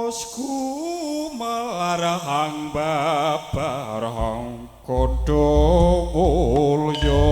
bosku melarang babarang kodo mulya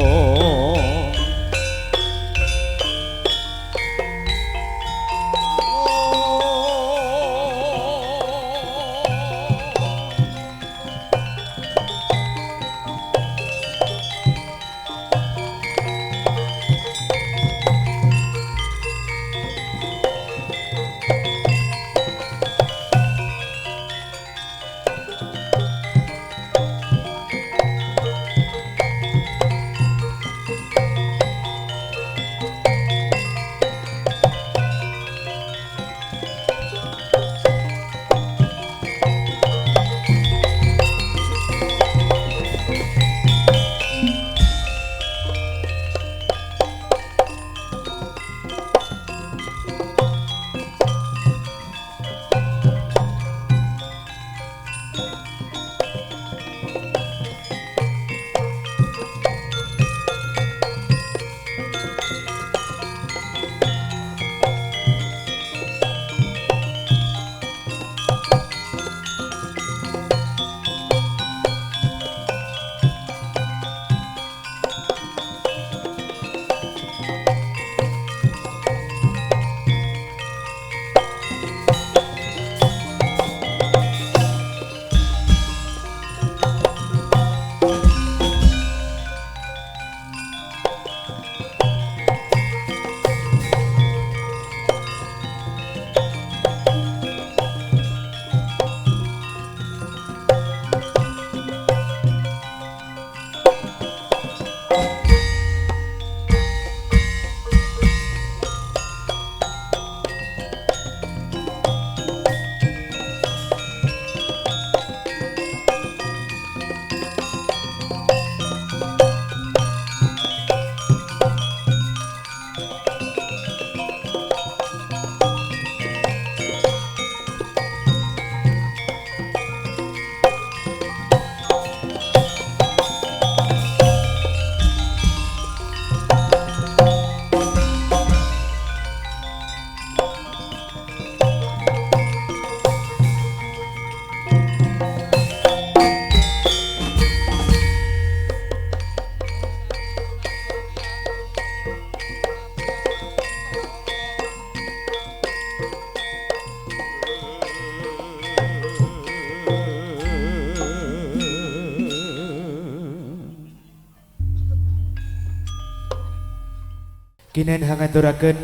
Kinen hangaturaken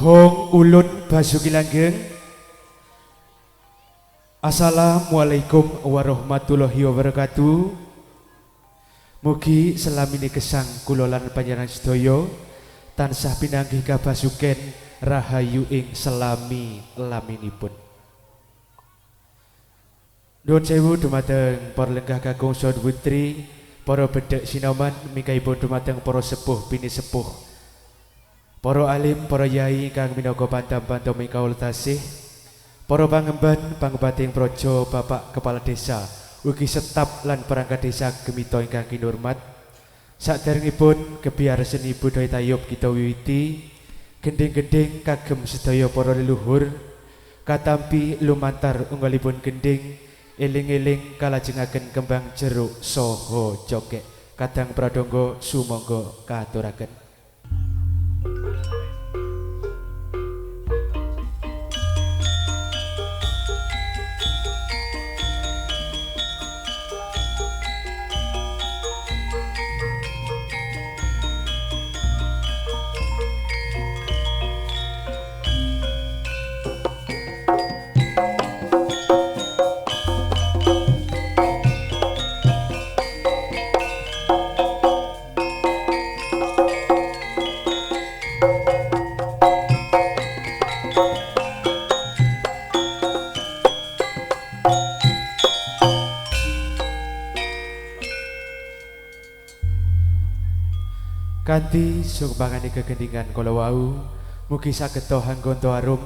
Hong Ulun Basuki Langgeng. Assalamualaikum warahmatullahi wabarakatuh. Mugi selamine gesang kula lan panjenengan sedaya tansah pinanggih kabasuken rahayu ing selami laminipun. Nuwun sewu dumateng para lenggah kakung saha putri, para bedhek sinoman mingkahipun dumateng para sepuh bini sepuh, para alim, para yai kang minangka pantam-pantom ing kaula tasih, para pangemban pangebating praja, Bapak Kepala Desa, ugi setap lan perangkat desa gemito ingkang kinurmat. Saderengipun kebiar seni budaya tayub kita wiwiti, gending-gending kagem sedaya para leluhur, katampi lumantar unggalipun gending, eling-eling kalajengaken kembang jeruk saha jogek. Kadang pradangga sumangga katuraken. Kanthi sumangane kegendingan kala wau, mugi saged hanggonto arum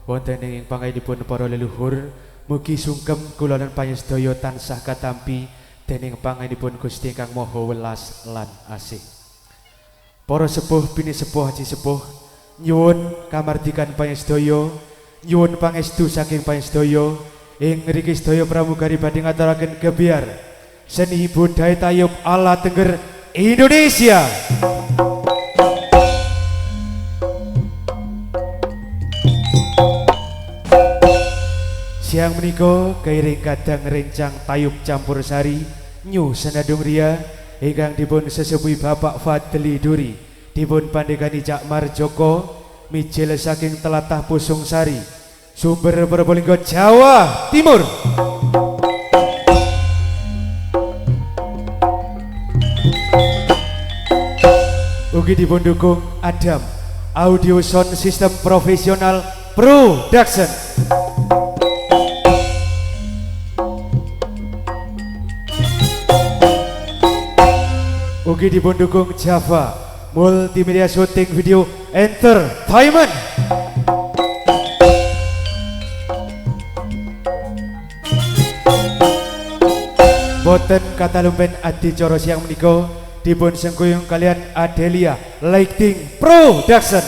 wonten ing pangaidipun para leluhur, mugi sungkem kula lan panjenengan tansah katampi dening pangaidipun Gusti Kang Maha Welas lan Asih. Para sepuh bini sepuh haji sepuh nyuwun kamardikan panjenengan nyuwun pangestu saking pansedaya ing mriki sedaya pramugari badhe ngaturaken gebyar seni budaya tayub ala Tengger Indonesia. Siang menika kairing kadang rencang tayub campur sari nyu senadung ria ingkang dipun sesepuhi Bapak Fadli Duri dipun pandegani Cak Marjoko mijil saking telatah Pusung Sari sumber Probolinggo Jawa Timur. Ugi dipun dukung Adam Audio Sound System Profesional Production. Ugi dipun dukung Java Multimedia Shooting Video Entertainment. Boten kata lumpen adicara siang menika dipun sengkuyung kalian Adelia Lighting Production.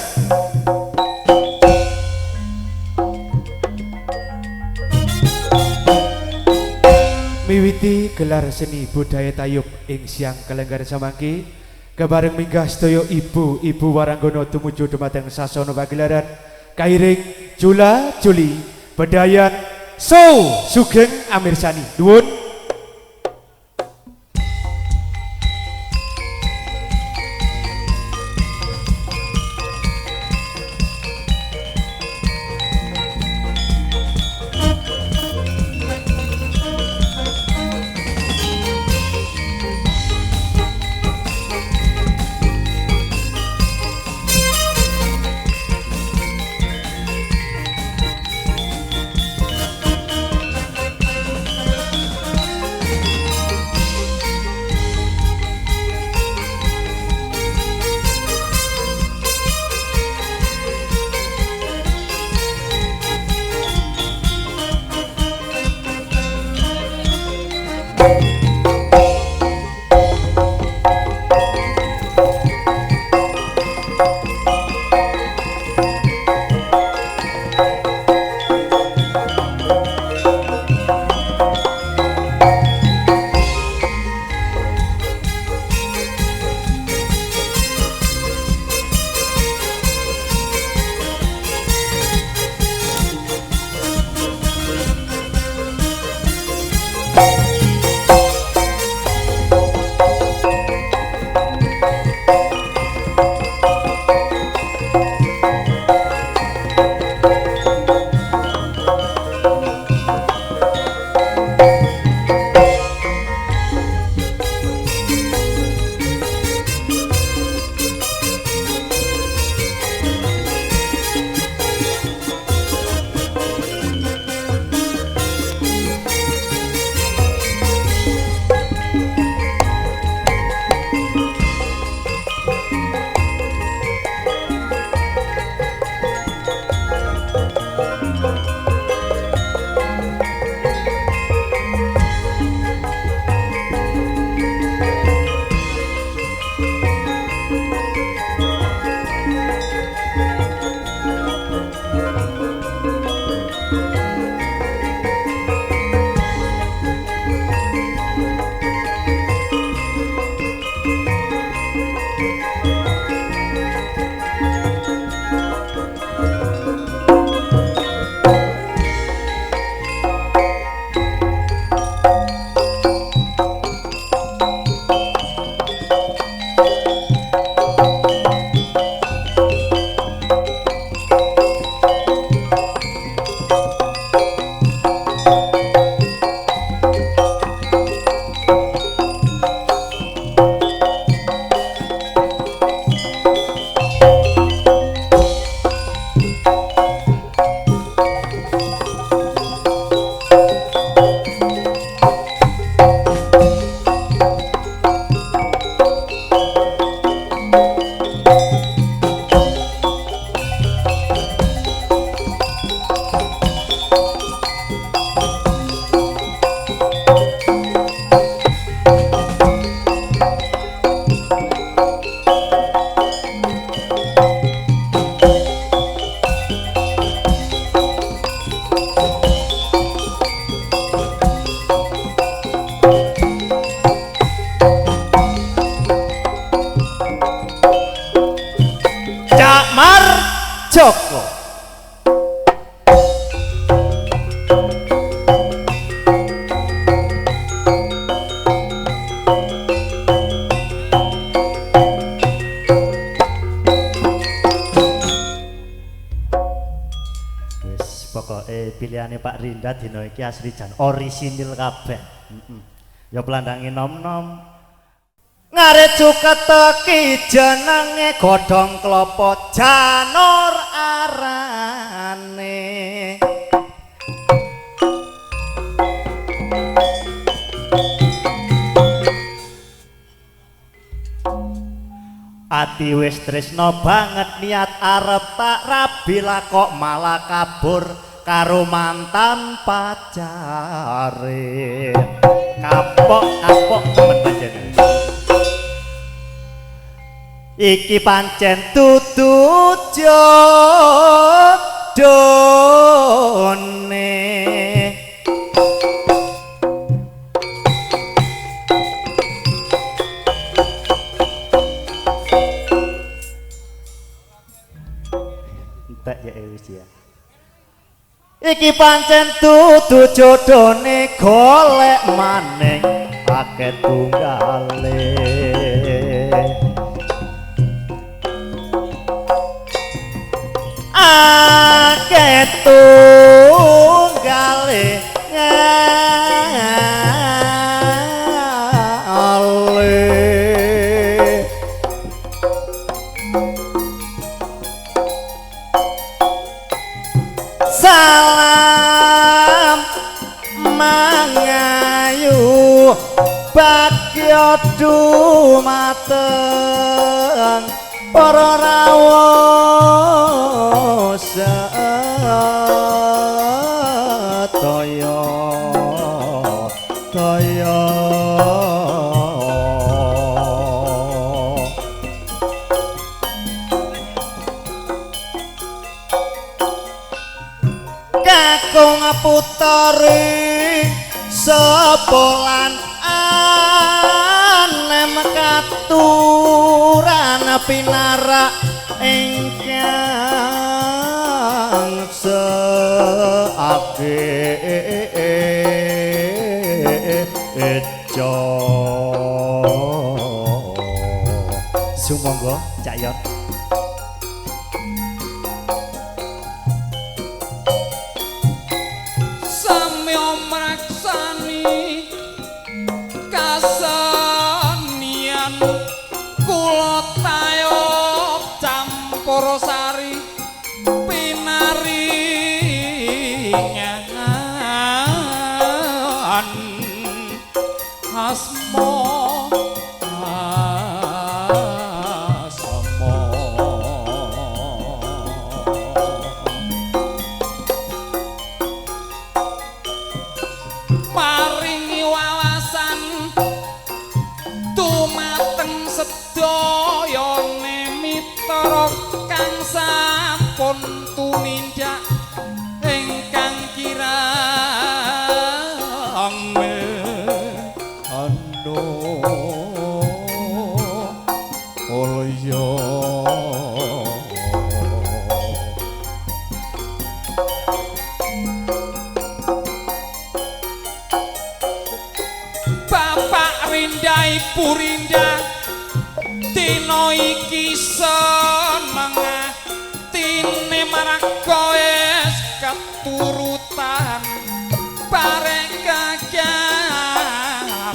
Miwiti gelar seni budaya tayub ing siang kelenggar samangki kebareng minggah sedaya ibu-ibu waranggono tumuju dumateng sasana pagelaran kairing Jula Juli Bedayan Sugeng Amirsani nuwun. pelandangnya Pak Rinda dino iki asli jan orisinil kabeh. Ya pelandange nom-nom. Ngaret cuket teki jenenge godhong klopo janur arane. Ati wis tresno banget niat arep tak rabi lah kok malah kabur karo mantan pacare. Kapok temen pancen. Iki pancen dudu jodone. Entek ya wis ya. Iki pancen dudu jodone golek maning akeh tunggale. Akeh tunggale salam mangayu bagya dumateng para rawuh sedaya daya kakung puteri sepolan anem katuran pinarak ingkang seagejo sumangga Cak Yon. Sari pinaringan asma paringi wawasan dumateng sedayane mitra kang sampun tumindak ingkang kirang ando olyo Bapak Rinda Ibu Rinda dina iki seneng tine marang koes keturutan bareng gagar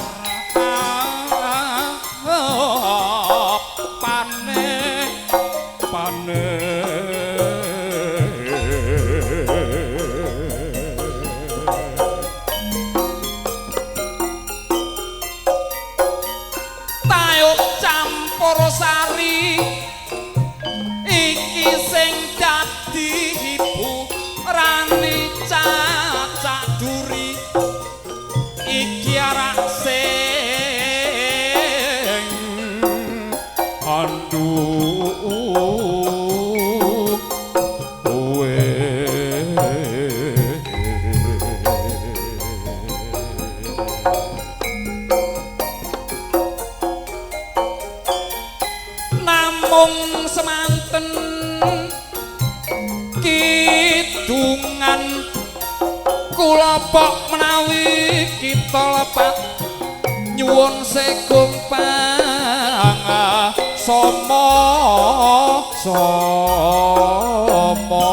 pane tayuk campur sari iki sing dadi ibu rani cacak duri iki arak sing anduh namung semanten kidungan kula pok menawi kita lepat nyuwun segung somo somo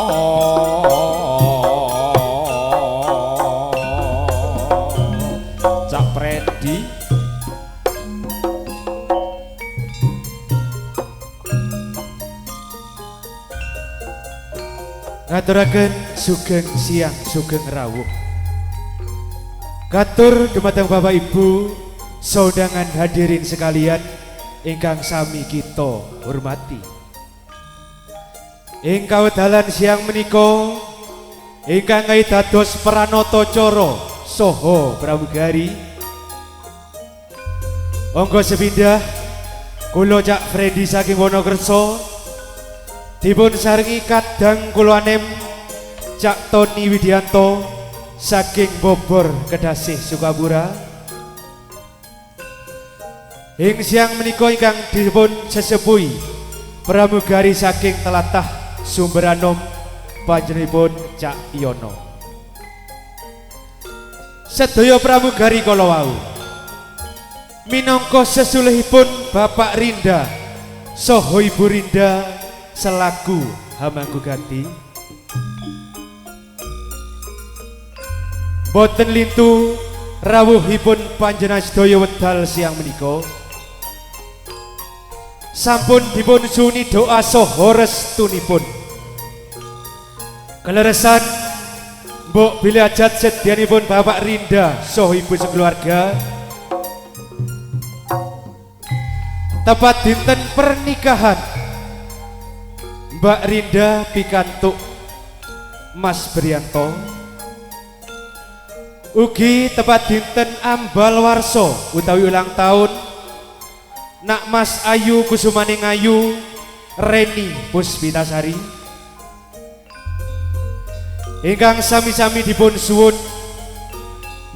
aturaken sugeng siang sugeng rawuh. Katur dumateng Bapak Ibu saudangan hadirin sekalian ingkang sami kita hormati. Ing kawedalan siang menika ingkang dados pranata cara saha pramugari. Angga sepindah kula Cak Freddy saking Wonokerso dipun saringi kadang kula anem Cak Tony Widianto saking Bobor Kedasih Sukapura. Ing siang menika ingkang dipun sesepuhi pramugari saking Telatah Sumberanom panjenenganipun Cak Yono. Sedaya pramugari kala wau minangka sesulihipun Bapak Rinda saha Ibu Rinda selaku Hamangguganti boten lintu rawuhipun panjenengan sedaya wedal siang menika sampun dipun suni doa saha restunipun kaleresan mbok bilih ajat sedyanipun Bapak Rinda saha Ibu sekeluarga tepat dinten pernikahan Mbak Rinda pikantuk Mas Brianto ugi tepat dinten ambal warso utawi ulang tahun Nak Mas Ayu Kusumaning Ayu Reni Puspitasari ingkang sami-sami dipun suwun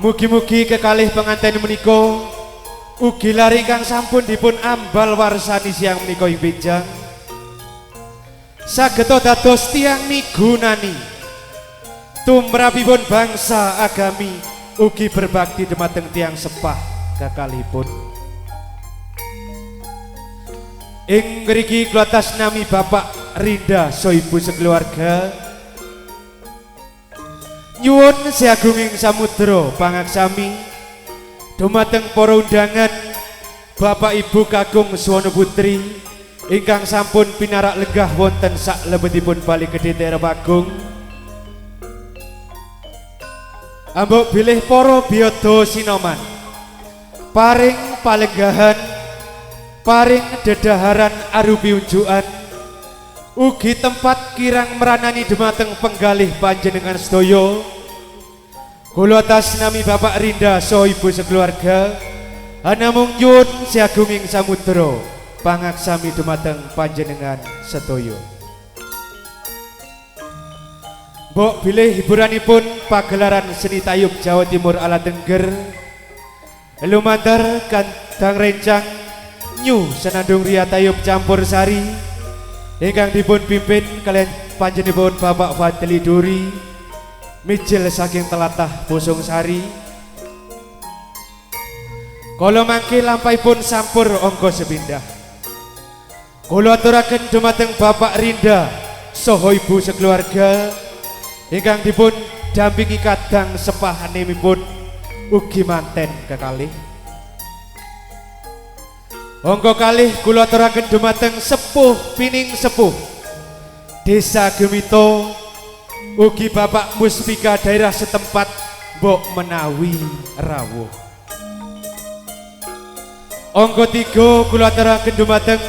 mugi-mugi kekalih pengantin menika ugi lari ingkang sampun dipun ambal warsani siang menika ing benjang sageta dados tiyang migunani tumrapipun bangsa agami ugi berbakti dumateng tiyang sepah kekalihipun. Ing mriki kula atas nami Bapak Rinda saha Ibu sekeluarga nyuwun seagunging samudra pangaksami dumateng para undangan Bapak Ibu kakung Suwana Putri ingkang sampun pinarak lenggah wonten sak lebetipun Bali Gedhe Terepagung. Ambok bilih para biyada sinoman paring palenggahan paring dedaharan arupi unjukan ugi tempat kirang meranani dumateng penggalih panjenengan sedaya. Kula atas nami Bapak Rinda saha Ibu sekeluarga namung nyuwun seagunging samudra pangaksami dumateng panjenengan sedaya. Mbok bilih hiburanipun pagelaran seni tayub Jawa Timur ala Tengger lumantar kandang rencang Nyu Senandung Ria Tayub Campur Sari ingkang dipun pimpin kalian panjenenganipun Bapak Fadli Duri mijil saking Telatah Bosong Sari. Kala mangke lampahipun sampur angka sepindah kula aturaken dumateng Bapak Rinda saha Ibu sekeluarga ingkang dipun dampingi kadang sepahanipun ugi manten kekalih. Angka kalih kula aturaken dumateng sepuh pining sepuh Desa Gemito ugi Bapak Muspika daerah setempat mbok menawi rawuh. Angka 3 kula aturaken dumateng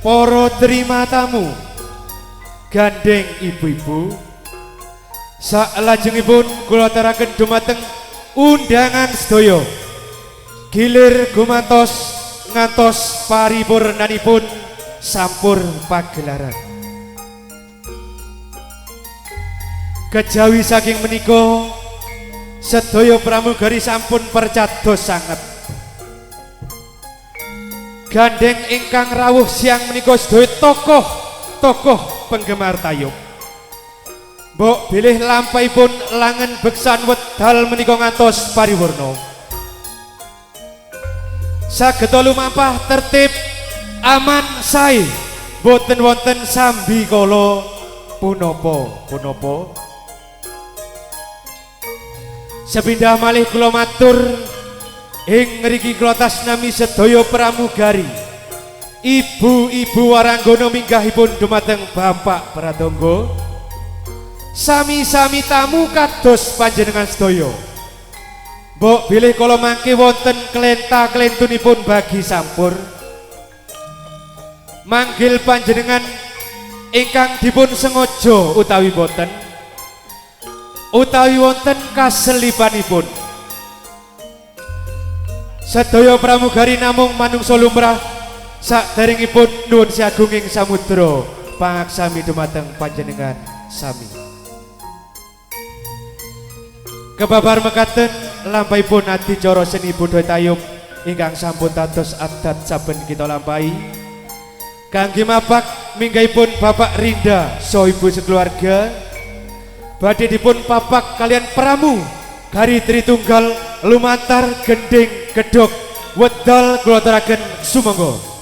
para terima tamu gandeng ibu-ibu. Salajengipun kula aturaken dumateng undangan sedaya gilir gumantos ngantos paripurnanipun sampur pagelaran. Kejawi saking menika sedaya pramugari sampun percados sanget gandeng ingkang rawuh siang menika sedaya tokoh penggemar tayub. Mbok bilih lampahipun langen beksan wedal menika ngantos paripurna sageta lumampah tertib aman sae boten wonten sambi kala punapa. Sepindah malih kula matur ing mriki kula atas nami sedaya pramugari ibu-ibu waranggana minggahipun dumateng Bapak Pratangga Sami-sami tamu kados panjenengan sedaya. Mbok bilih kala mangke wonten klenta-klentunipun bagi sampur. Manggil panjenengan ingkang dipun sengaja utawi boten. Utawi wonten kaselipanipun. Sedaya pramugari namung manungsa lumrah saderengipun nuwun siagunging samudra pangaksami dumateng panjenengan sami. Kebabar mekaten lampahipun adicara seni budaya tayub ingkang sampun dados adat saben kita lampahi. Kangge mapak minggahipun Bapak Rinda saha ibu sekeluarga badhe dipun papak kalian pramu Gari Tritunggal lumantar gending gedhog wedal kula aturaken sumangga.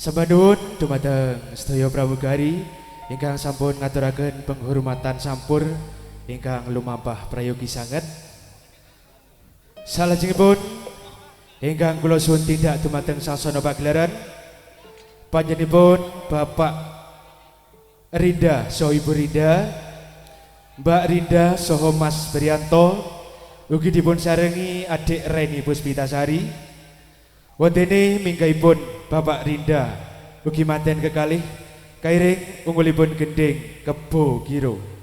Sampun dumateng sedaya pramugari ingkang sampun ngaturaken penghormatan sampur ingkang lumampah prayogi sanget. Salajengipun ingkang kula suwun tindak dumateng sasana pagelaran panjenenganipun Bapak Rinda saha Ibu Rinda, Mbak Rinda saha Mas Brianto, ugi dipun sarengi Adik Reni Puspitasari. Wondene minggahipun Bapak Rinda ugi manten kekalih kairing unggulipun gending Kebo Giro.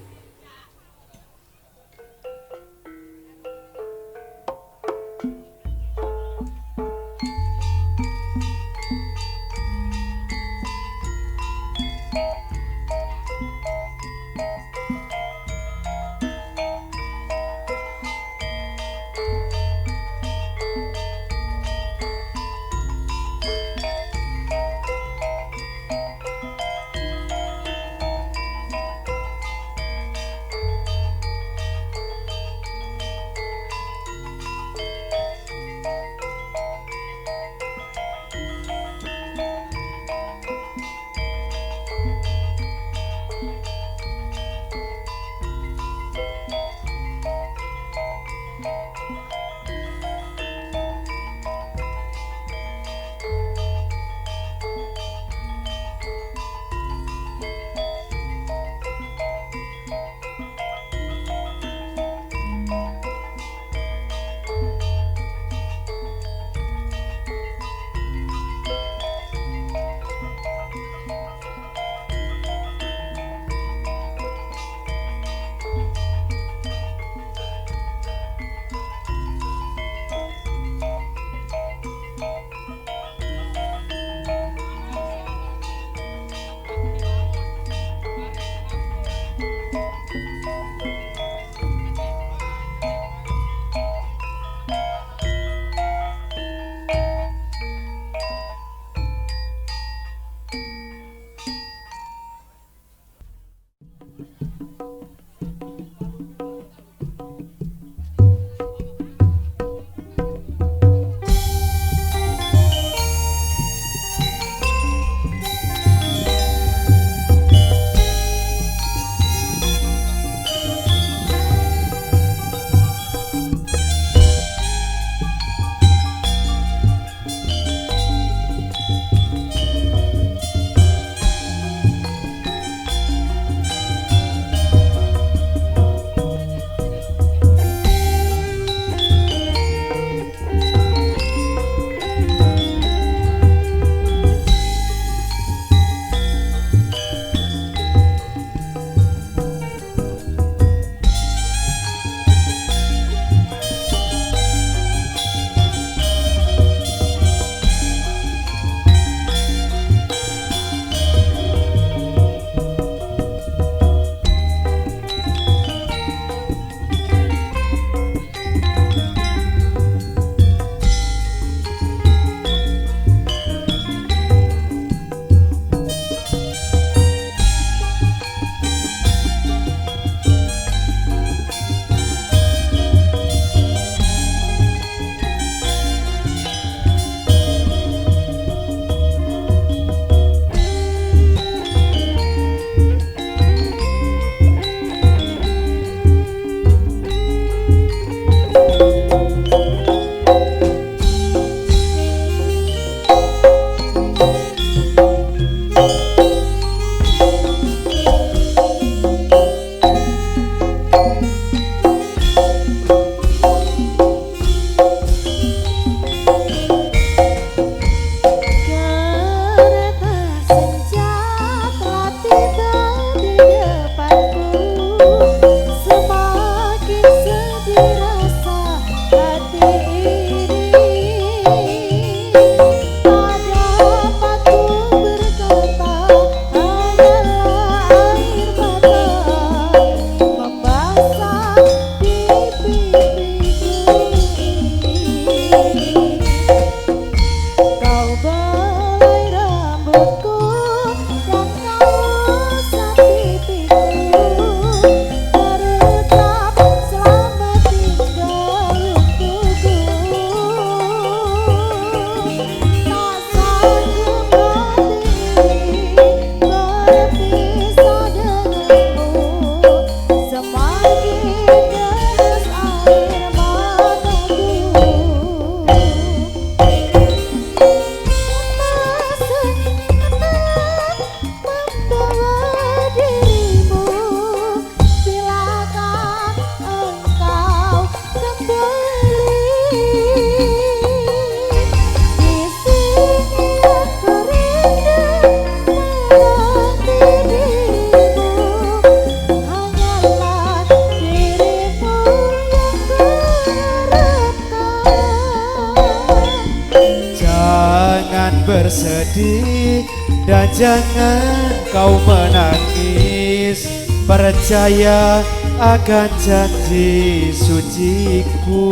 bersedih dan jangan kau menangis. Percaya akan janji suciku.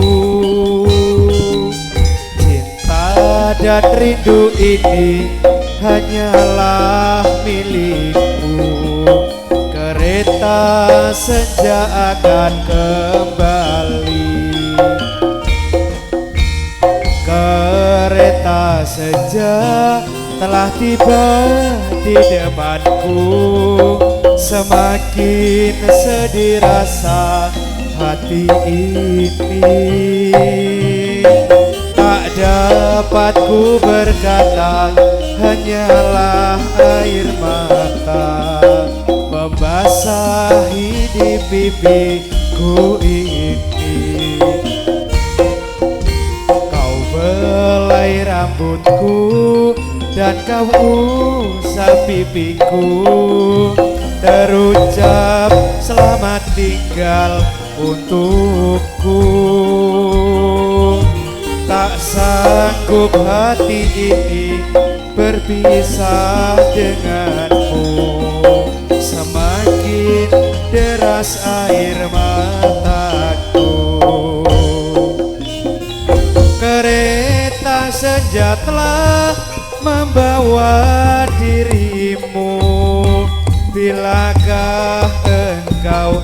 Cinta dan rindu ini hanyalah milikmu. Kereta senja akan kembali. Kereta senja telah tiba di depanku. Semakin sedih rasa hati ini. Tak dapat ku berkata, hanyalah air mata membasahi di pipiku ini. Kau belai rambutku dan kau usap pipiku, terucap selamat tinggal untukku. Tak sanggup hati ini berpisah denganmu. Semakin deras air mataku. Kereta senja telah membawa dirimu. Bilakah kau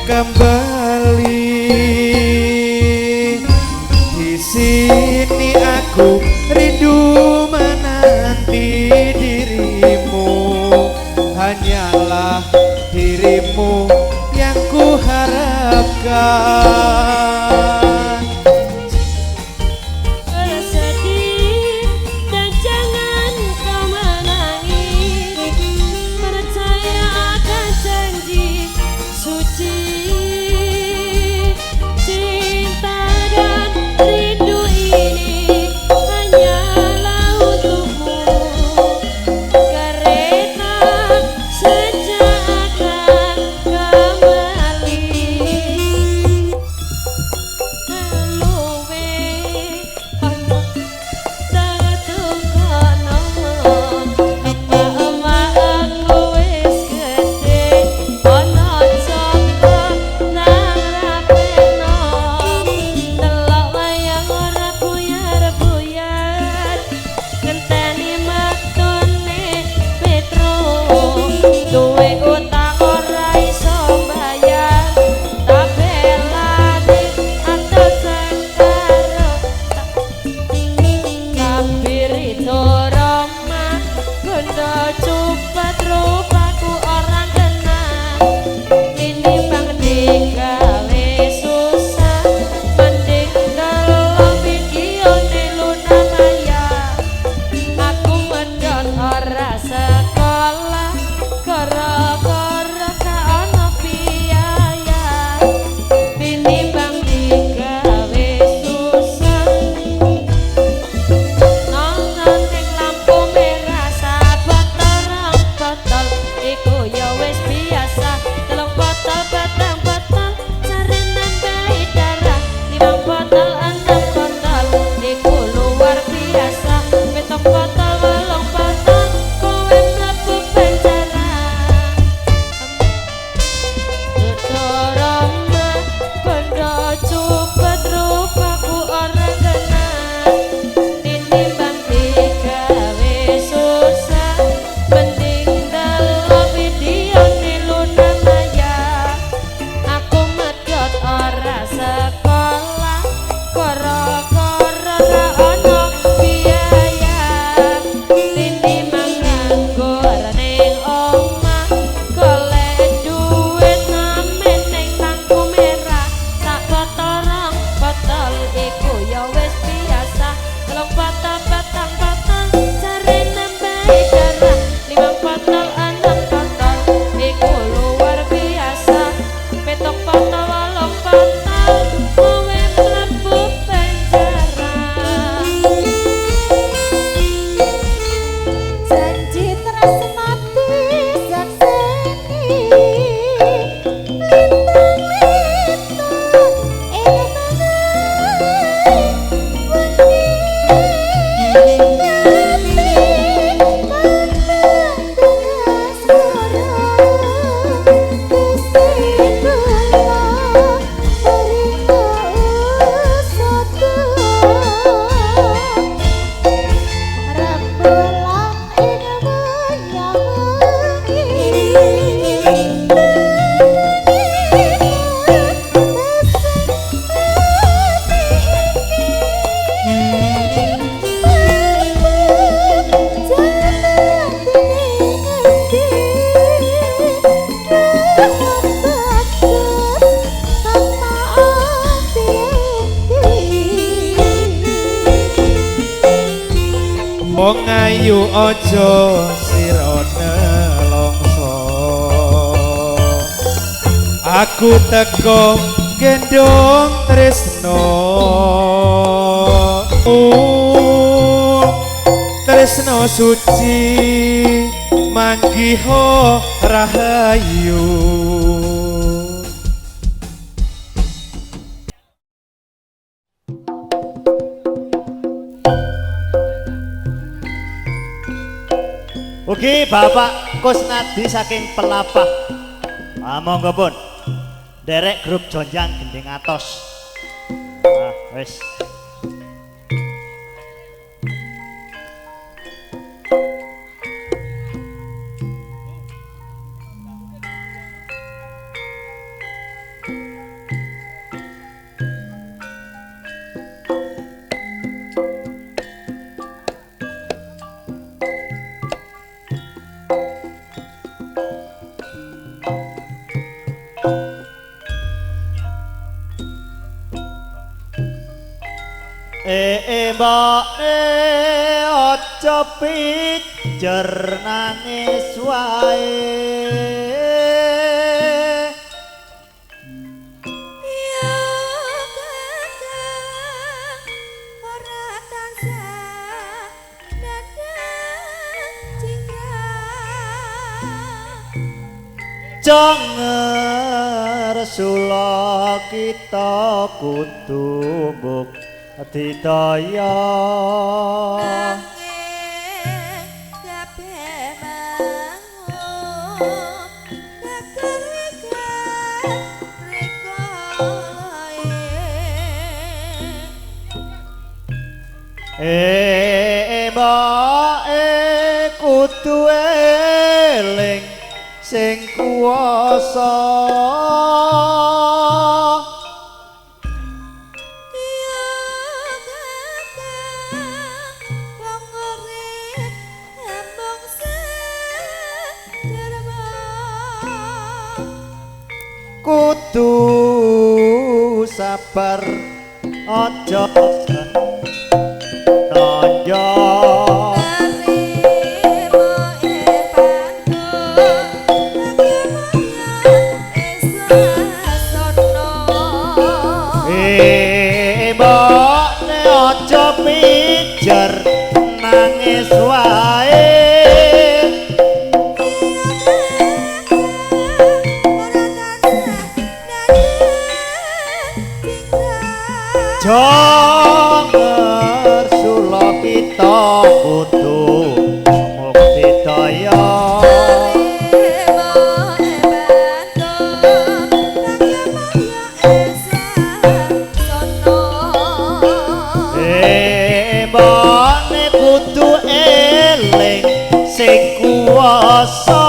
kembali. Di sini aku rindu menanti dirimu, hanyalah dirimu yang ku harapkan. Bersedih dan jangan kau menangis, percaya akan janji suci. Cinta dan rindu ini hanyalah untukmu, kereta senja akan kembali. Luwe ana tertungkono, emak-emak aku wis gedhe, ana joko nang rapeno, delok wayang ora buyar-buyar, ngenteni mektune Petro, duwe utang ora iso mbayar, tabelane atau sengkaro kabirito Roma, gondo cupat rupaku orang kenal, ini bang digawe susah, mending delok video ne Luna Maya. Aku medhot ora sekolah, gara-gara gak ono biaya, tinimbang digawe susah, nonton ning lampu merah. Sahabat terang botol iku ya wis biasa, telung botol batang botol cari nambahi darah, 5 botol 6 botol iku luar biasa, 7 botol 8 botol kowe mlebu penjara. Doroma bondo cupet rupaku orang kenal, tinimbang digawe susah, mending delok video ne Luna Maya. Aku medhot ora sekolah, gara-gara gak ono biaya, tinimbang nganggur ning omah, golek duit ngamen ning lampu merah. Sak botol 2 botol iku ya wis biasa, 3 botol batang botol cari nambahi darah, 5 botol 6 botol iku luar biasa, 7 botol 8 botol kowe mlebu penjara. Janji tresnati sakseni, lintang-lintang ing Wong ayu aja sira nelongso, aku teko gendong tresno. Tresno suci manggiho rahayu. Ugi Bapak Kusnadi saking Pelapah. Monggo pun. Derek grup Jonjang Gending Atos. Wis. mbok aja pijer nangis wae Ya kakang ora tansah dadang cingkrang Janger sula kita kudu mbok didaya nanging kabeh mangun kekerika rikalae mbake kudu eling sing kuwasa kudu sabar aja nanya mbokne aja pijer nangis wae Janger sula kita kudu mukti daya mbokne kudu eling sing kuwasa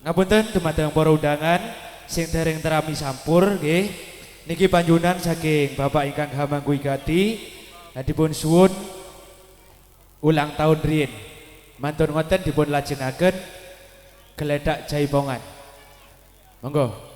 Ngapunten dumateng para undangan sing dereng terami sampur nggih. Niki panjunan saking Bapak ingkang Hamangku Igati dipun suwun ulang tahun riyin. Mantun ngoten dipun lajengaken geledak jaipongan. Monggo.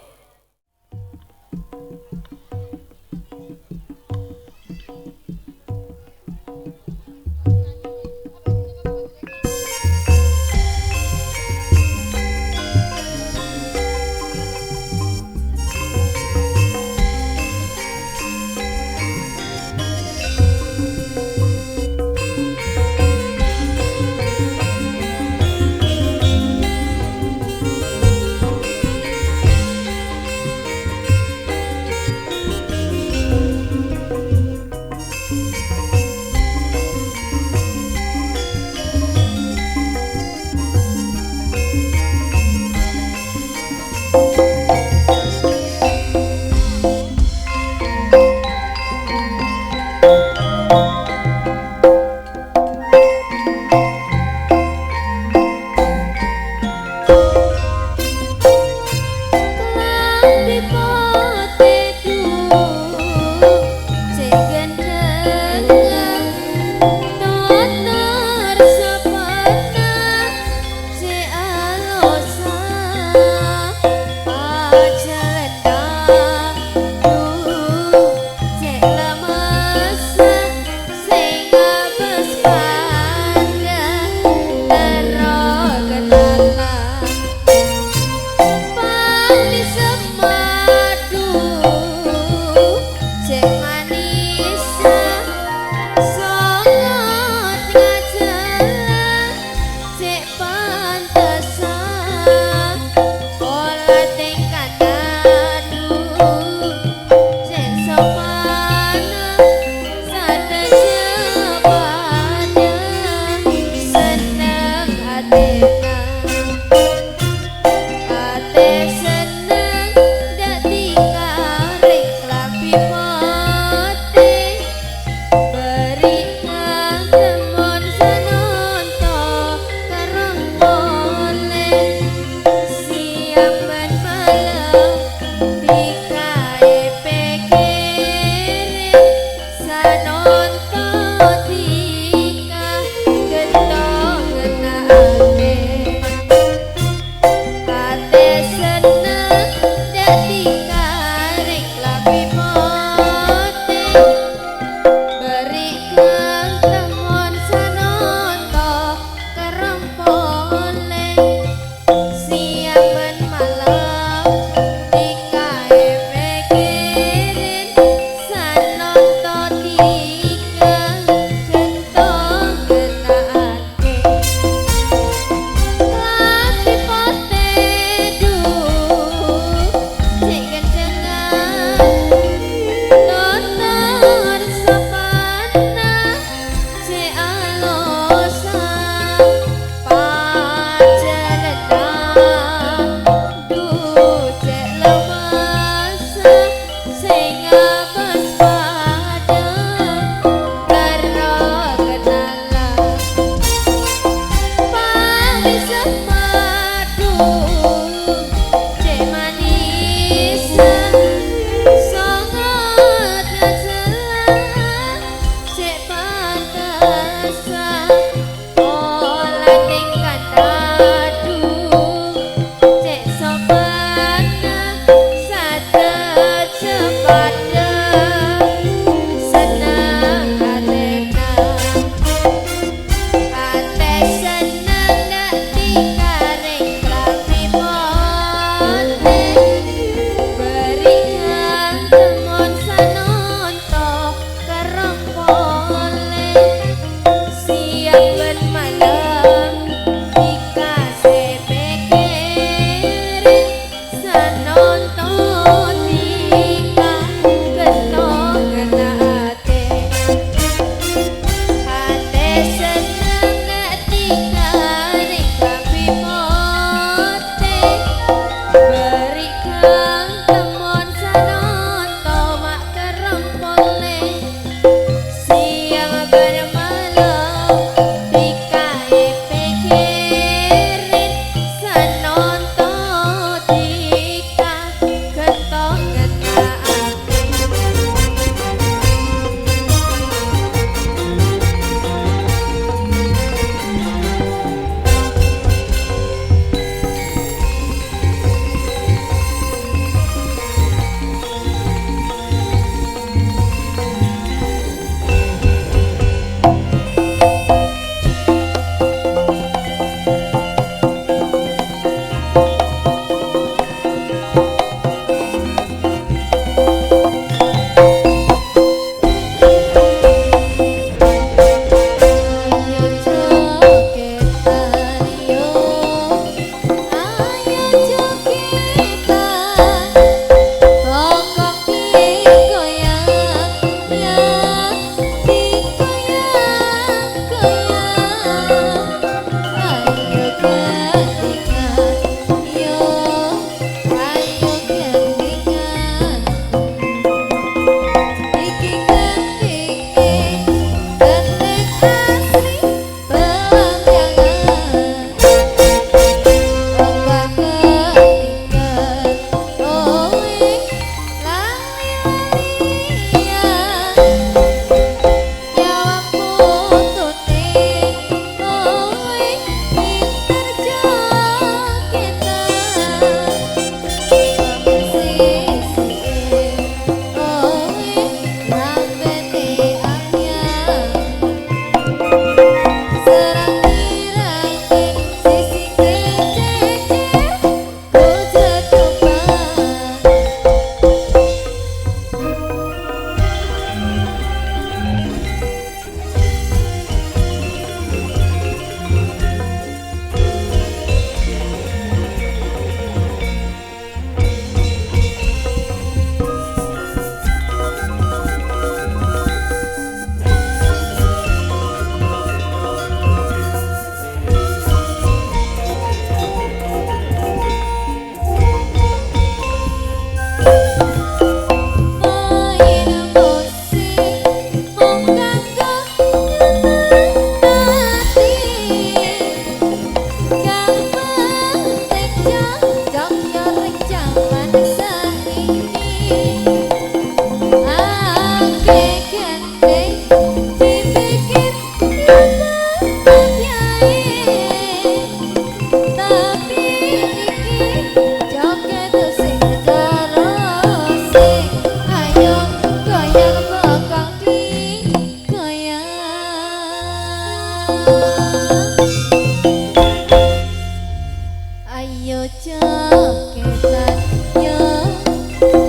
jogetan yo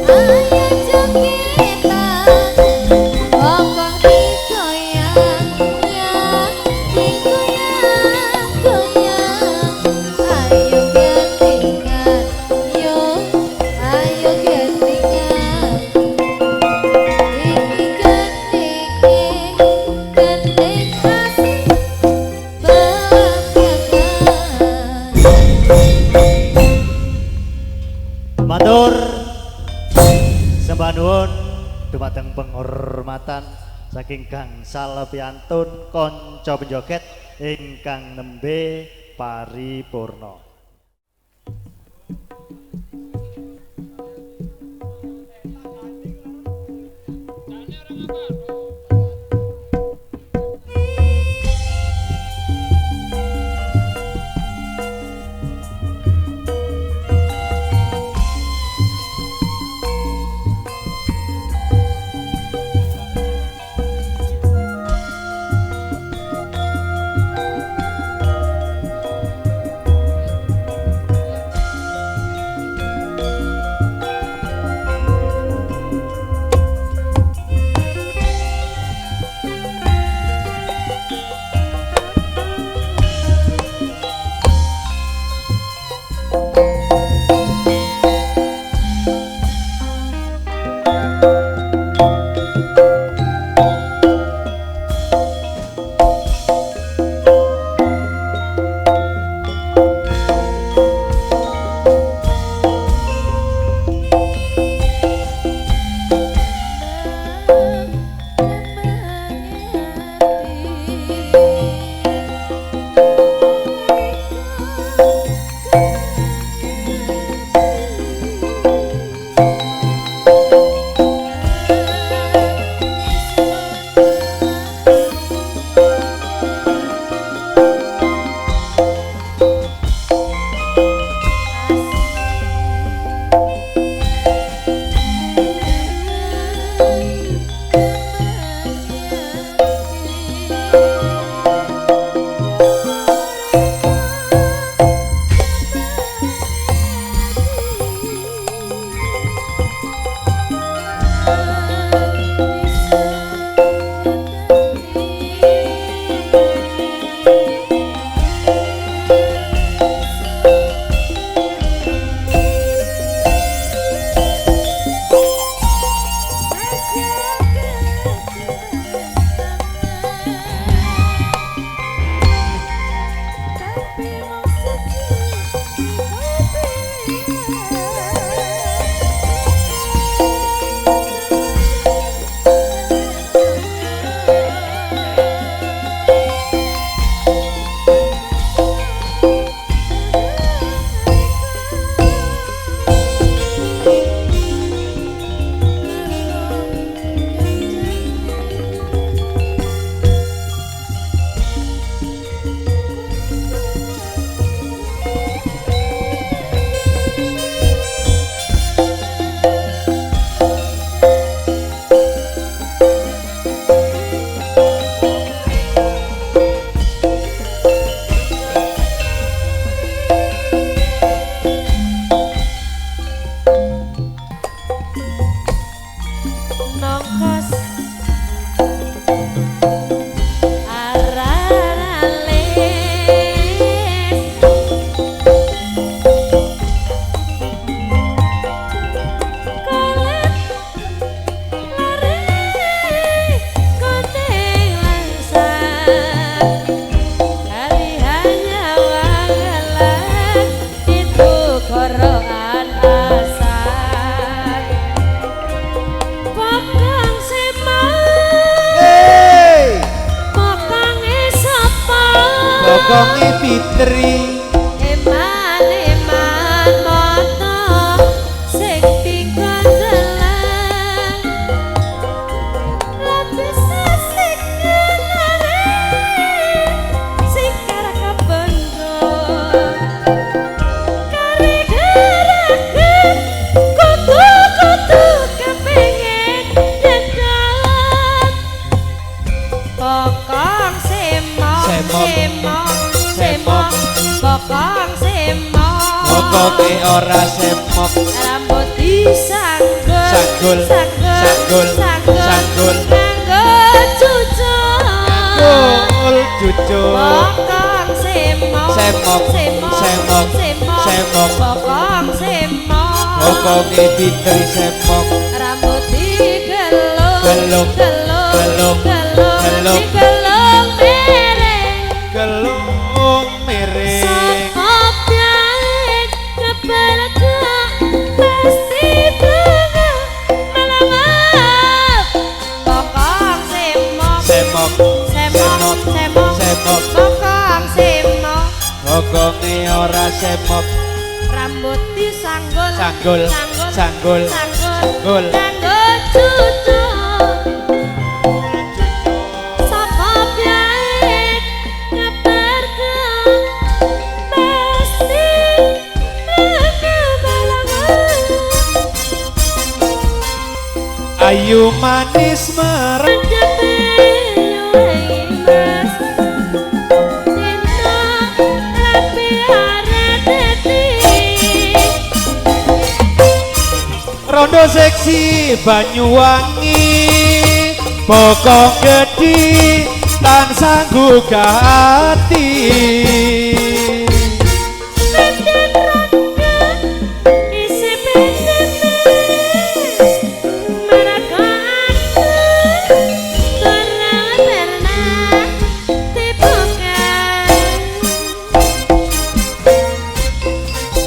ayo jogetan pokok digoyang ya digoyang goyang ayo gantingan yo ayo gantingan iki gandeng asik Matur sembah nuwun dumateng penghormatan saking gangsal piantun kanca penjoget ingkang nembe paripurna. Bokonge Fitri eman-eman mata sing dikandelan lapis asik kenare sikar kabendong kari gerakan kutu-kutu kepengen dekat pokok semong semong semong pokok semong Pokoke ora semok rambut disanggul Sanggul, sanggul. nganggo cucuk Gol cucuk bokong semok Semok, semok, semok. bokong semok Pokoke Fitri semok rambut digelung Gelung, gelung, gelung. digelung mereng Gelung miring sokop yaik ngebarga pasti bangga melawap bokong semok Semok, semok semok semok. bokong semok Pokoke ora semok rambut disanggul Sanggul, sanggul, sanggul. nganggo cucuk sokop yaik ngebarga pasti bangga melawap Ayu manis merah Rondo seksi Banyuwangi Bokong gede lan sanggugah hati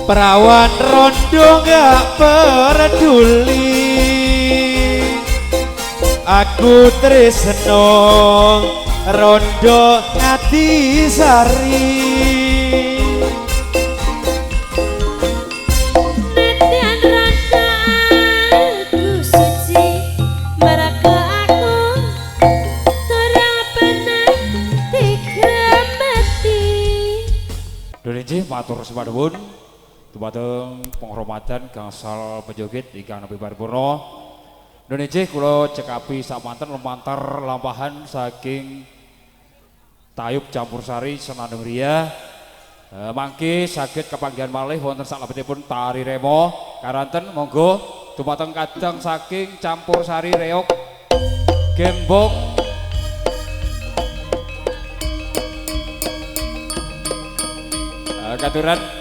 Perawan rondo gak peduli Aku tresno rondo ngati sari Netian rasa aku suci meraka aku torang pernah dikremati Dolenji matur sepadapun dumateng penghormatan gangsal penjoget ingkang nepi paripurna. Dolenji kula cekapi samanten lumantar lampahan saking Tayub Campursari Senandung Ria. Mangke saged kepanggihan malih wonten salebetipun tari remo karanten monggo dumateng kadang saking Campursari Reog Gembok katuran